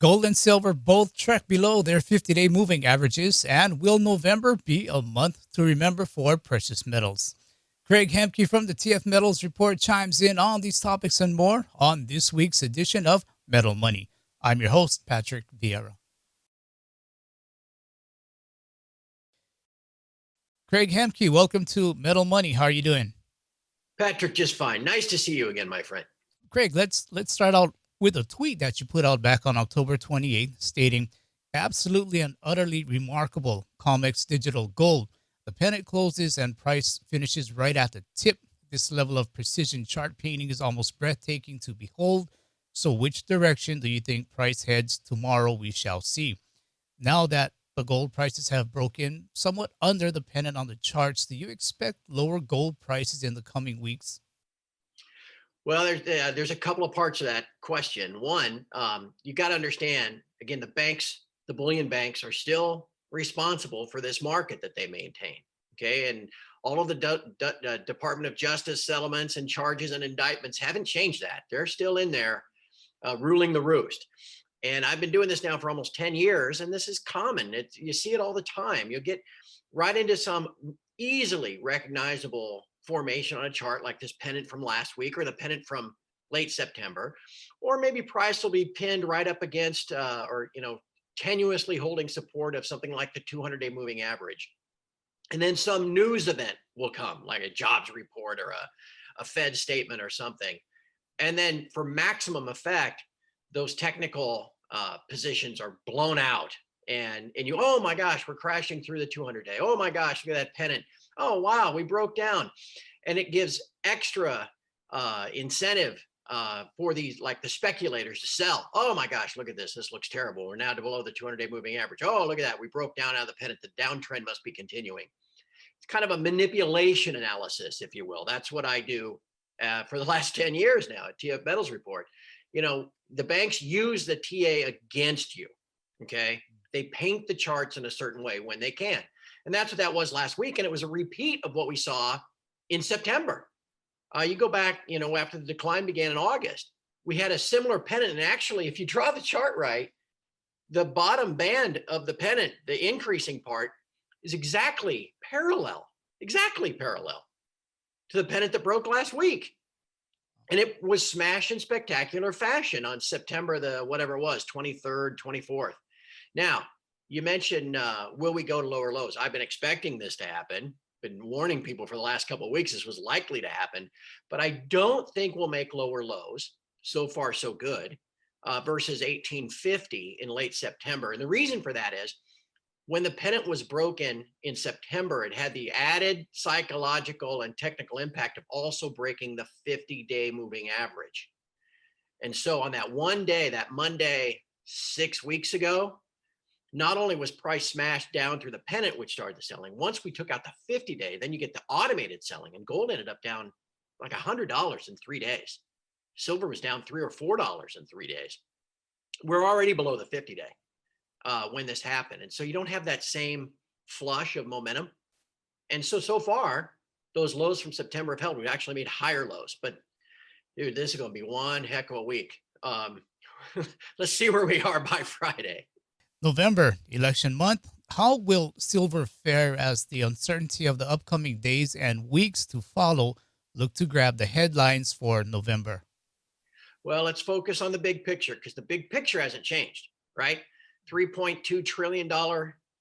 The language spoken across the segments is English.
Gold and silver both track below their 50-day moving averages, and will November be a month to remember for precious metals? Craig Hemke from the TF Metals Report chimes in on these topics and more on this week's edition of Metal Money. I'm your host, Patrick Vieira. Craig Hemke, welcome to Metal Money. How are you doing? Patrick, just fine. Nice to see you again, my friend. Craig, let's start out with a tweet that you put out back on October 28th stating, absolutely and utterly remarkable COMEX digital gold. The pennant closes and price finishes right at the tip. This level of precision chart painting is almost breathtaking to behold. So which direction do you think price heads tomorrow? We shall see. Now that the gold prices have broken somewhat under the pennant on the charts, do you expect lower gold prices in the coming weeks? Well, there's a couple of parts of that question. One, you got to understand, again, the bullion banks are still responsible for this market that they maintain. Okay. And all of the Department of Justice settlements and charges and indictments haven't changed that. They're still in there ruling the roost. And I've been doing this now for almost 10 years, and this is common. You see it all the time. You'll get right into some easily recognizable formation on a chart like this pennant from last week or the pennant from late September, or maybe price will be pinned right up against tenuously holding support of something like the 200-day moving average. And then some news event will come, like a jobs report or a Fed statement or something. And then for maximum effect, those technical positions are blown out. And you, oh my gosh, we're crashing through the 200-day. Oh my gosh, look at that pennant. Oh, wow, we broke down. And it gives extra incentive for these, like the speculators, to sell. Oh my gosh, look at this. This looks terrible. We're now below the 200-day moving average. Oh, look at that. We broke down out of the pennant. The downtrend must be continuing. It's kind of a manipulation analysis, if you will. That's what I do for the last 10 years now at TF Metals Report. The banks use the TA against you. Okay. They paint the charts in a certain way when they can. And that's what that was last week. And it was a repeat of what we saw in September. You go back, after the decline began in August, we had a similar pennant. And actually, if you draw the chart right, the bottom band of the pennant, the increasing part, is exactly parallel to the pennant that broke last week. And it was smashed in spectacular fashion on September the, whatever it was, 23rd, 24th. Now, you mentioned, will we go to lower lows? I've been expecting this to happen. Been warning people for the last couple of weeks this was likely to happen, but I don't think we'll make lower lows. So far, so good, versus 1850 in late September. And the reason for that is when the pennant was broken in September, it had the added psychological and technical impact of also breaking the 50-day moving average. And so on that one day, that Monday, 6 weeks ago, not only was price smashed down through the pennant, which started the selling, once we took out the 50-day, then you get the automated selling, and gold ended up down like $100 in 3 days. Silver was down $3 or $4 in 3 days. We're already below the 50-day when this happened. And so you don't have that same flush of momentum. And so far, those lows from September have held. We've actually made higher lows. But dude, this is going to be one heck of a week. Let's see where we are by Friday. November, election month. How will silver fare as the uncertainty of the upcoming days and weeks to follow look to grab the headlines for November? Well, let's focus on the big picture, because the big picture hasn't changed, right? $3.2 trillion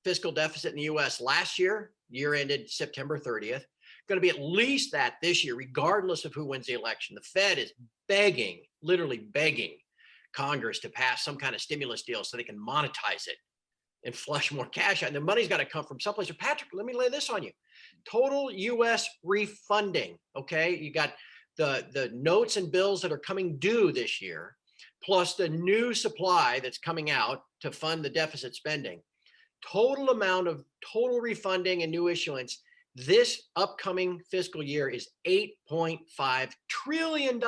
fiscal deficit in the U.S. last year ended September 30th. Going to be at least that this year, regardless of who wins the election. The Fed is begging, literally begging Congress to pass some kind of stimulus deal so they can monetize it and flush more cash out. And the money's got to come from someplace. So Patrick, let me lay this on you. Total U.S. refunding. Okay. You got the notes and bills that are coming due this year, plus the new supply that's coming out to fund the deficit spending. Total amount of total refunding and new issuance this upcoming fiscal year is $8.5 trillion.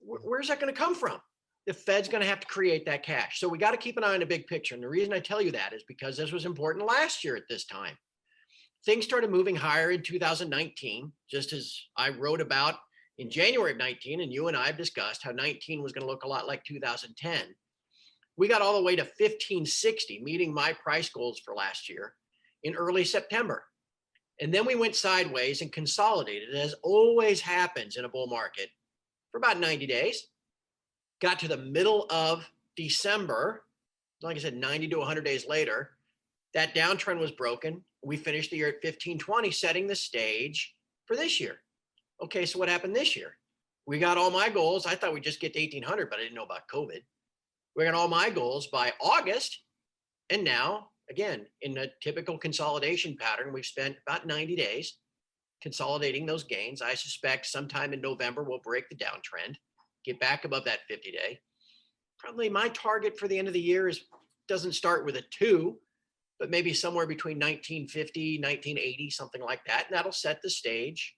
Where's that going to come from? The Fed's going to have to create that cash. So we got to keep an eye on the big picture. And the reason I tell you that is because this was important last year at this time. Things started moving higher in 2019, just as I wrote about in January of 19, and you and I have discussed how 19 was going to look a lot like 2010. We got all the way to 1560, meeting my price goals for last year in early September. And then we went sideways and consolidated, as always happens in a bull market, for about 90 days. Got to the middle of December, like I said, 90 to 100 days later, that downtrend was broken. We finished the year at 1520, setting the stage for this year. Okay, so what happened this year? We got all my goals. I thought we'd just get to 1800, but I didn't know about COVID. We got all my goals by August. And now, again, in a typical consolidation pattern, we've spent about 90 days consolidating those gains. I suspect sometime in November, we'll break the downtrend, get back above that 50-day. Probably my target for the end of the year doesn't start with a 2, but maybe somewhere between 1950, 1980, something like that. And that'll set the stage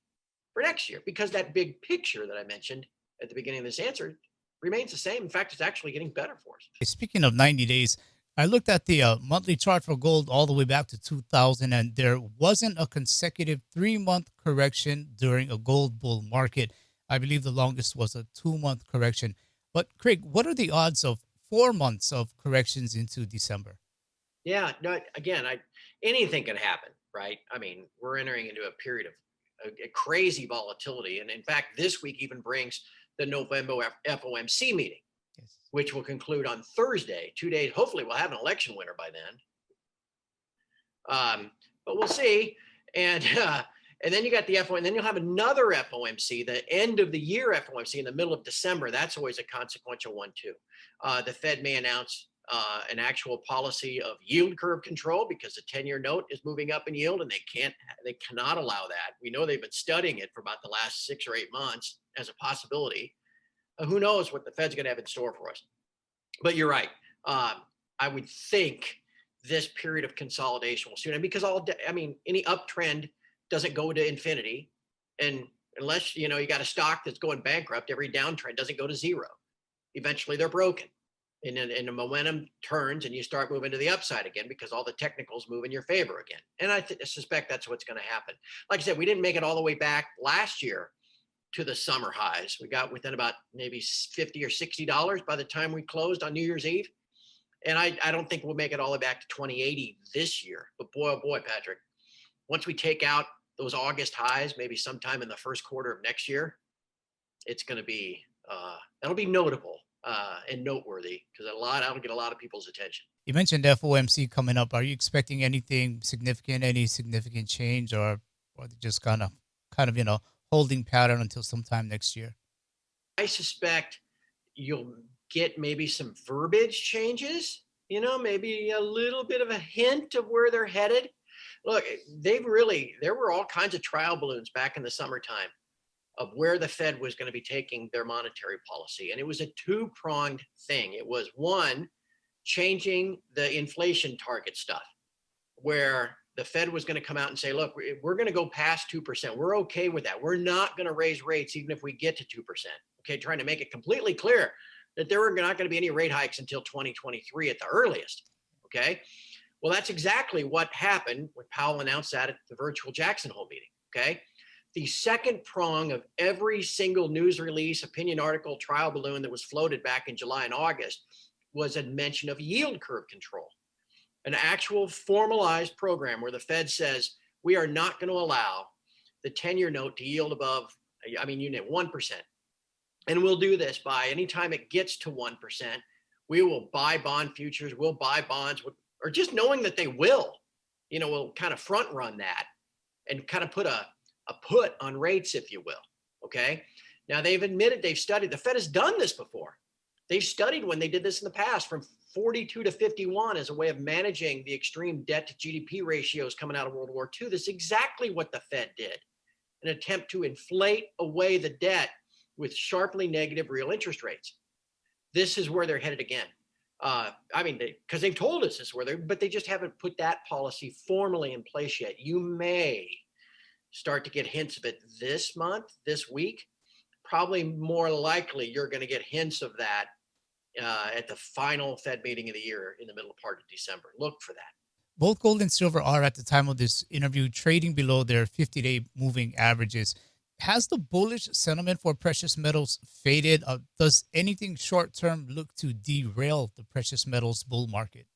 for next year, because that big picture that I mentioned at the beginning of this answer remains the same. In fact, it's actually getting better for us. Speaking of 90 days, I looked at the monthly chart for gold all the way back to 2000, and there wasn't a consecutive 3-month correction during a gold bull market. I believe the longest was a 2-month correction. But Craig, what are the odds of 4 months of corrections into December? Yeah, no, again, anything can happen, right? I mean, we're entering into a period of a crazy volatility. And in fact, this week even brings the November FOMC meeting, Yes. which will conclude on Thursday, 2 days. Hopefully we'll have an election winner by then. But we'll see. And then you got the FOMC, and then you'll have another FOMC, the end of the year FOMC in the middle of December. That's always a consequential one too. The Fed may announce an actual policy of yield curve control, because the 10-year note is moving up in yield, and they cannot allow that. We know they've been studying it for about the last 6 or 8 months as a possibility. Who knows what the Fed's going to have in store for us? But you're right. I would think this period of consolidation will soon end, because any uptrend doesn't go to infinity, and unless you got a stock that's going bankrupt, every downtrend doesn't go to zero. Eventually, they're broken. And the momentum turns, and you start moving to the upside again, because all the technicals move in your favor again. And I suspect that's what's going to happen. Like I said, we didn't make it all the way back last year to the summer highs. We got within about maybe $50 or $60 by the time we closed on New Year's Eve. And I don't think we'll make it all the way back to 2080 this year. But boy, oh boy, Patrick, once we take out those August highs, maybe sometime in the first quarter of next year, it's going to be, that'll be notable. And noteworthy, because that'll get a lot of people's attention. You mentioned FOMC coming up. Are you expecting any significant change, or just kind of holding pattern until sometime next year? I suspect you'll get maybe some verbiage changes, maybe a little bit of a hint of where they're headed. Look, there were all kinds of trial balloons back in the summertime of where the Fed was going to be taking their monetary policy. And it was a 2-pronged thing. It was, one, changing the inflation target stuff, where the Fed was going to come out and say, look, we're going to go past 2%. We're okay with that. We're not going to raise rates even if we get to 2%. Okay, trying to make it completely clear that there were not going to be any rate hikes until 2023 at the earliest. Okay, well, that's exactly what happened when Powell announced that at the virtual Jackson Hole meeting. Okay. The second prong of every single news release, opinion article, trial balloon that was floated back in July and August was a mention of yield curve control, an actual formalized program where the Fed says, we are not going to allow the 10-year note to yield above, 1%. And we'll do this by anytime it gets to 1%, we will buy bond futures, we'll buy bonds, or just knowing that they will, we'll kind of front run that and kind of put a put on rates, if you will. Okay. Now they've admitted, they've studied, the Fed has done this before. They've studied when they did this in the past, from 42 to 51 as a way of managing the extreme debt to GDP ratios coming out of World War II. This is exactly what the Fed did, an attempt to inflate away the debt with sharply negative real interest rates. This is where they're headed again. Because they've told us this is where but they just haven't put that policy formally in place yet. You may start to get hints of it this month, this week. Probably more likely you're going to get hints of that at the final Fed meeting of the year in the middle part of December. Look for that. Both gold and silver are, at the time of this interview, trading below their 50-day moving averages. Has the bullish sentiment for precious metals faded? Does anything short term look to derail the precious metals bull market?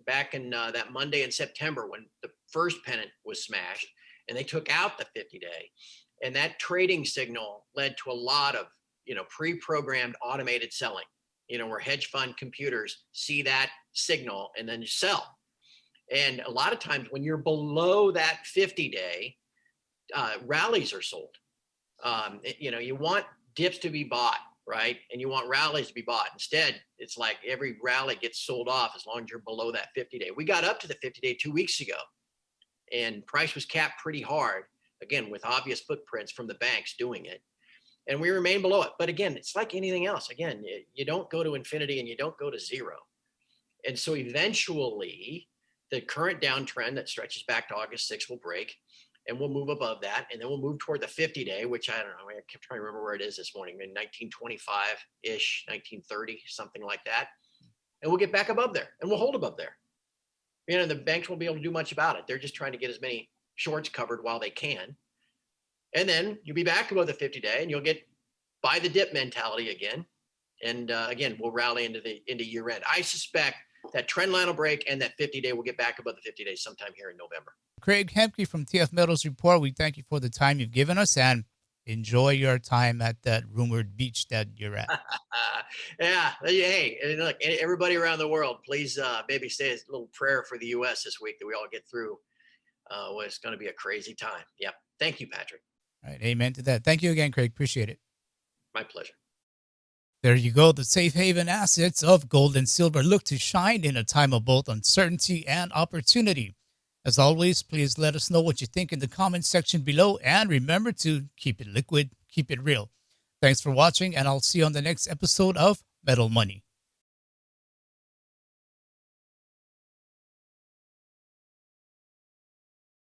Back in that Monday in September when the first pennant was smashed and they took out the 50-day, and that trading signal led to a lot of pre-programmed automated selling, where hedge fund computers see that signal and then sell. And a lot of times when you're below that 50-day, rallies are sold. You want dips to be bought, right? And you want rallies to be bought. Instead, it's like every rally gets sold off as long as you're below that 50-day. We got up to the 50-day 2 weeks ago, and price was capped pretty hard, again, with obvious footprints from the banks doing it. And we remain below it. But again, it's like anything else. Again, you don't go to infinity and you don't go to zero. And so eventually, the current downtrend that stretches back to August 6th will break, and we'll move above that. And then we'll move toward the 50-day, which I don't know. I kept trying to remember where it is this morning, in 1925-ish, 1930, something like that. And we'll get back above there, and we'll hold above there. The banks won't be able to do much about it. They're just trying to get as many shorts covered while they can. And then you'll be back above the 50-day, and you'll get buy the dip mentality again. And again, we'll rally into year end. I suspect that trend line will break, and that 50-day will get back above the 50 days sometime here in November. Craig Hemke from TF Metals Report, we thank you for the time you've given us, and enjoy your time at that rumored beach that you're at. Yeah. Hey, and look, everybody around the world, please maybe say a little prayer for the U.S. this week that we all get through what's going to be a crazy time. Yep. Thank you, Patrick. All right. Amen to that. Thank you again, Craig. Appreciate it. My pleasure. There you go. The safe haven assets of gold and silver look to shine in a time of both uncertainty and opportunity. As always, please let us know what you think in the comments section below, and remember to keep it liquid, keep it real. Thanks for watching, and I'll see you on the next episode of Metal Money.